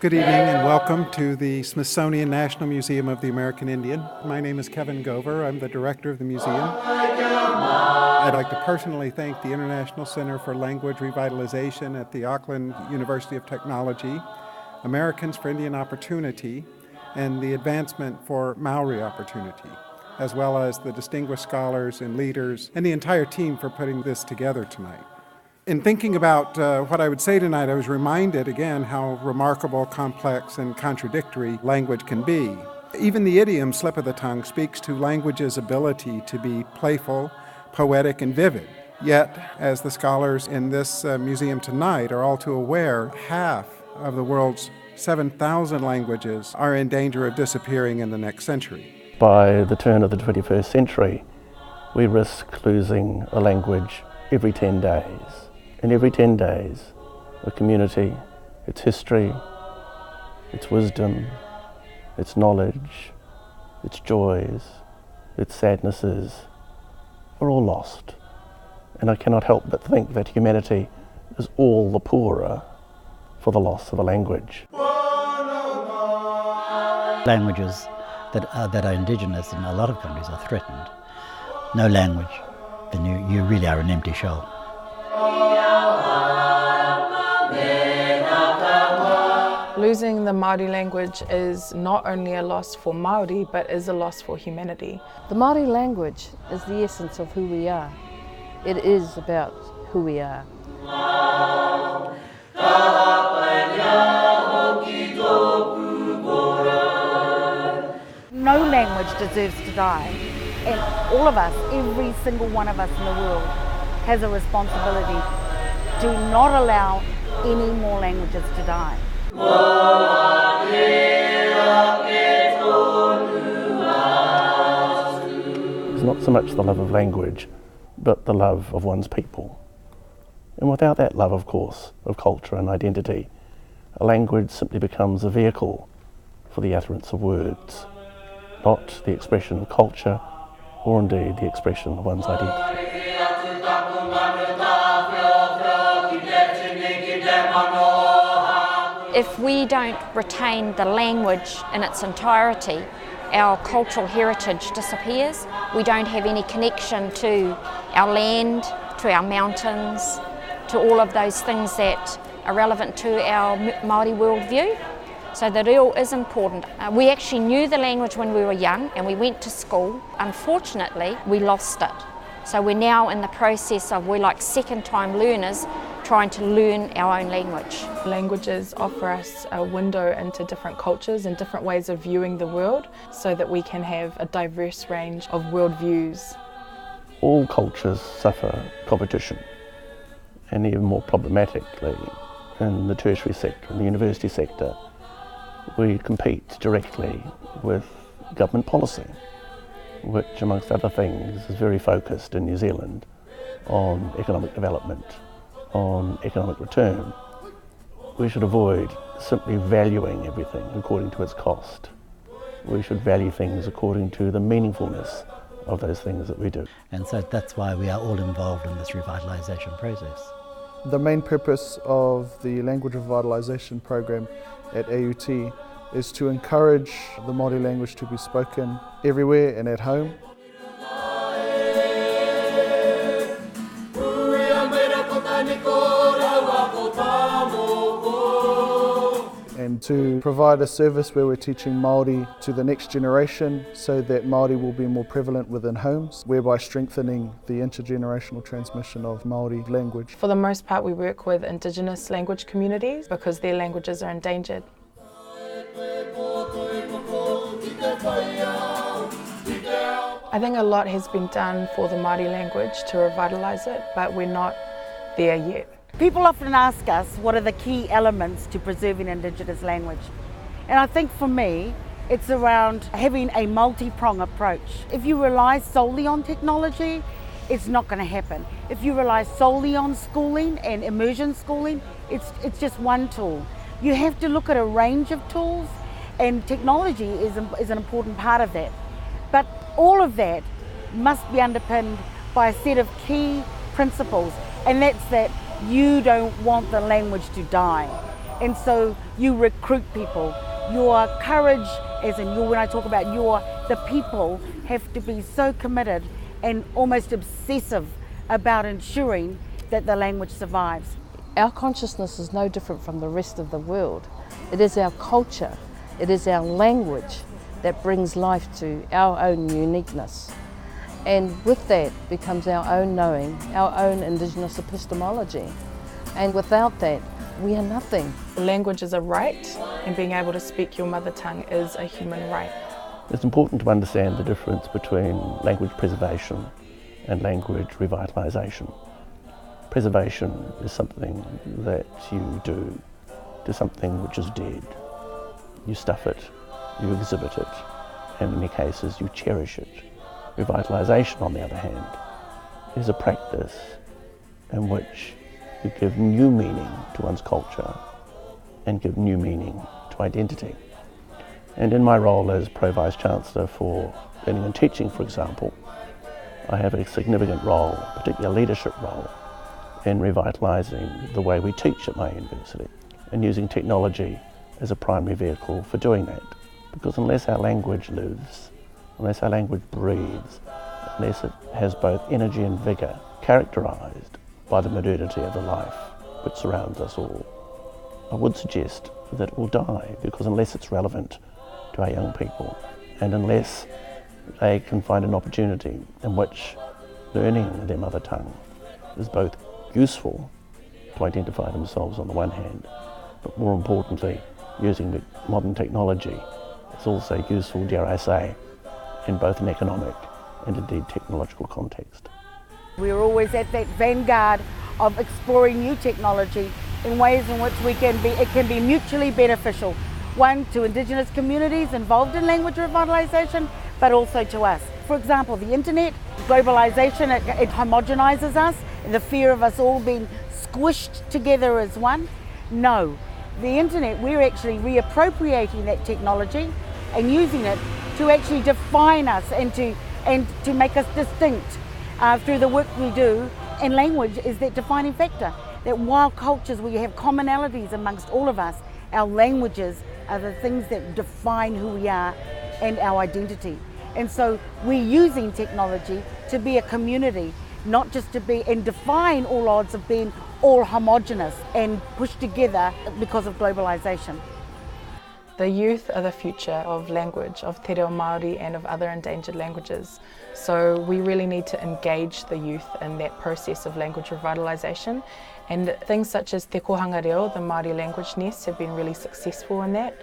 Good evening and welcome to the Smithsonian National Museum of the American Indian. My name is Kevin Gover. I'm the director of the museum. I'd like to personally thank the International Center for Language Revitalization at the Auckland University of Technology, Americans for Indian Opportunity, and the Advancement for Maori Opportunity, as well as the distinguished scholars and leaders and the entire team for putting this together tonight. In thinking about what I would say tonight, I was reminded again how remarkable, complex, and contradictory language can be. Even the idiom slip of the tongue speaks to language's ability to be playful, poetic, and vivid. Yet, as the scholars in this museum tonight are all too aware, half of the world's 7,000 languages are in danger of disappearing in the next century. By the turn of the 21st century, we risk losing a language every 10 days. And every 10 days, a community, its history, its wisdom, its knowledge, its joys, its sadnesses are all lost. And I cannot help but think that humanity is all the poorer for the loss of a language. Languages that are indigenous in a lot of countries are threatened. No language, then you really are an empty shell. Losing the Maori language is not only a loss for Maori, but is a loss for humanity. The Maori language is the essence of who we are. It is about who we are. No language deserves to die, and all of us, every single one of us in the world, has a responsibility to not allow any more languages to die. It's not so much the love of language, but the love of one's people. And without that love, of course, of culture and identity, a language simply becomes a vehicle for the utterance of words, not the expression of culture, or indeed the expression of one's identity. If we don't retain the language in its entirety, our cultural heritage disappears. We don't have any connection to our land, to our mountains, to all of those things that are relevant to our Māori worldview. So the reo is important. We actually knew the language when we were young and we went to school. Unfortunately, we lost it. So we're now in the process of, we're like second-time learners trying to learn our own language. Languages offer us a window into different cultures and different ways of viewing the world so that we can have a diverse range of worldviews. All cultures suffer competition, and even more problematically in the tertiary sector, in the university sector, we compete directly with government policy, which amongst other things is very focused in New Zealand on economic development, on economic return. We should avoid simply valuing everything according to its cost. We should value things according to the meaningfulness of those things that we do. And so that's why we are all involved in this revitalisation process. The main purpose of the Language Revitalization program at AUT is to encourage the Māori language to be spoken everywhere and at home. And to provide a service where we're teaching Māori to the next generation so that Māori will be more prevalent within homes, whereby strengthening the intergenerational transmission of Māori language. For the most part, we work with Indigenous language communities because their languages are endangered. I think a lot has been done for the Māori language to revitalise it, but we're not there yet. People often ask us what are the key elements to preserving Indigenous language. And I think for me, it's around having a multi-prong approach. If you rely solely on technology, it's not going to happen. If you rely solely on schooling and immersion schooling, it's just one tool. You have to look at a range of tools, and technology is an important part of that. But all of that must be underpinned by a set of key principles, and that's that you don't want the language to die. And so you recruit people. Your courage, as in when I talk about the people have to be so committed and almost obsessive about ensuring that the language survives. Our consciousness is no different from the rest of the world. It is our culture, it is our language that brings life to our own uniqueness. And with that becomes our own knowing, our own Indigenous epistemology. And without that, we are nothing. Language is a right, and being able to speak your mother tongue is a human right. It's important to understand the difference between language preservation and language revitalization. Preservation is something that you do to something which is dead. You stuff it, you exhibit it, and in many cases you cherish it. Revitalization, on the other hand, is a practice in which you give new meaning to one's culture and give new meaning to identity. And in my role as Pro Vice-Chancellor for Learning and Teaching, for example, I have a significant role, particularly a leadership role, in revitalising the way we teach at my university and using technology as a primary vehicle for doing that. Because unless our language lives, unless our language breathes, unless it has both energy and vigour, characterised by the modernity of the life which surrounds us all, I would suggest that it will die, because unless it's relevant to our young people and unless they can find an opportunity in which learning their mother tongue is both useful to identify themselves on the one hand, but more importantly, using modern technology, it's also useful, dare I say, in both an economic and indeed technological context. We're always at that vanguard of exploring new technology in ways in which it can be mutually beneficial. One, to Indigenous communities involved in language revitalisation, but also to us. For example, the internet, globalisation, it homogenises us, and the fear of us all being squished together as one. No, the internet, we're actually reappropriating that technology and using it to actually define us and to make us distinct through the work we do. And language is that defining factor, that while cultures, we have commonalities amongst all of us, our languages are the things that define who we are and our identity. And so we're using technology to be a community, not just to be and defying all odds of being all homogenous and pushed together because of globalisation. The youth are the future of language, of te reo Maori and of other endangered languages. So we really need to engage the youth in that process of language revitalisation. And things such as Te Kohanga Reo, the Māori language nest, have been really successful in that.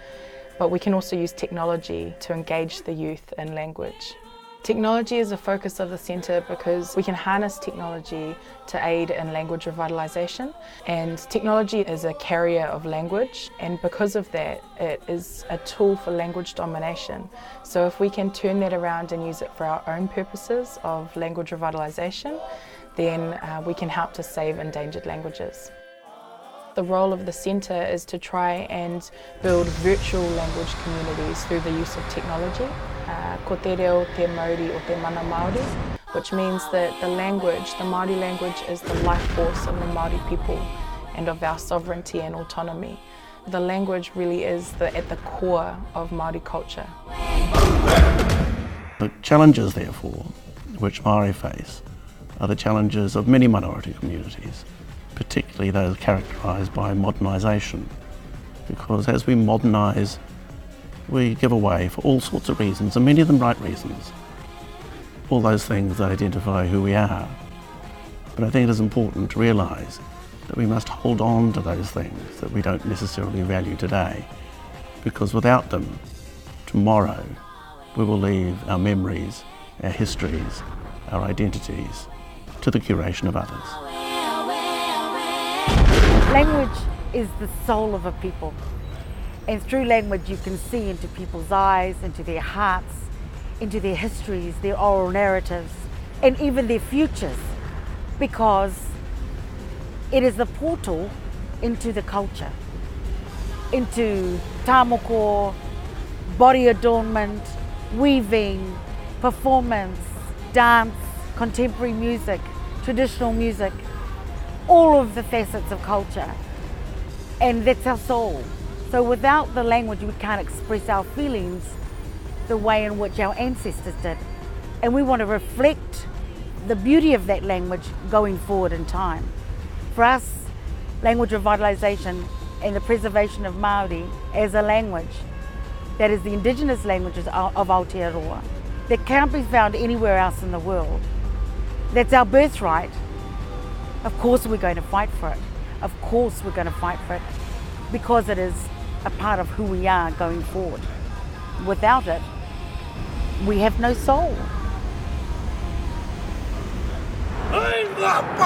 But we can also use technology to engage the youth in language. Technology is a focus of the centre because we can harness technology to aid in language revitalisation, and technology is a carrier of language, and because of that it is a tool for language domination. So if we can turn that around and use it for our own purposes of language revitalisation, then we can help to save endangered languages. The role of the centre is to try and build virtual language communities through the use of technology. Ko te reo te Maori o te mana Māori, which means that the language, the Māori language, is the life force of the Māori people and of our sovereignty and autonomy. The language really is at the core of Māori culture. The challenges, therefore, which Māori face are the challenges of many minority communities, particularly those characterised by modernisation, because as we modernise, we give away, for all sorts of reasons, and many of them right reasons, all those things that identify who we are. But I think it is important to realise that we must hold on to those things that we don't necessarily value today, because without them, tomorrow we will leave our memories, our histories, our identities to the curation of others. Language is the soul of a people. And through language you can see into people's eyes, into their hearts, into their histories, their oral narratives, and even their futures, because it is the portal into the culture, into tāmoko, body adornment, weaving, performance, dance, contemporary music, traditional music, all of the facets of culture. And that's our soul. So without the language, we can't express our feelings the way in which our ancestors did. And we want to reflect the beauty of that language going forward in time. For us, language revitalization and the preservation of Maori as a language that is the indigenous languages of Aotearoa, that can't be found anywhere else in the world. That's our birthright. Of course we're going to fight for it. Of course we're going to fight for it, because it is a part of who we are going forward. Without it, we have no soul. Oh,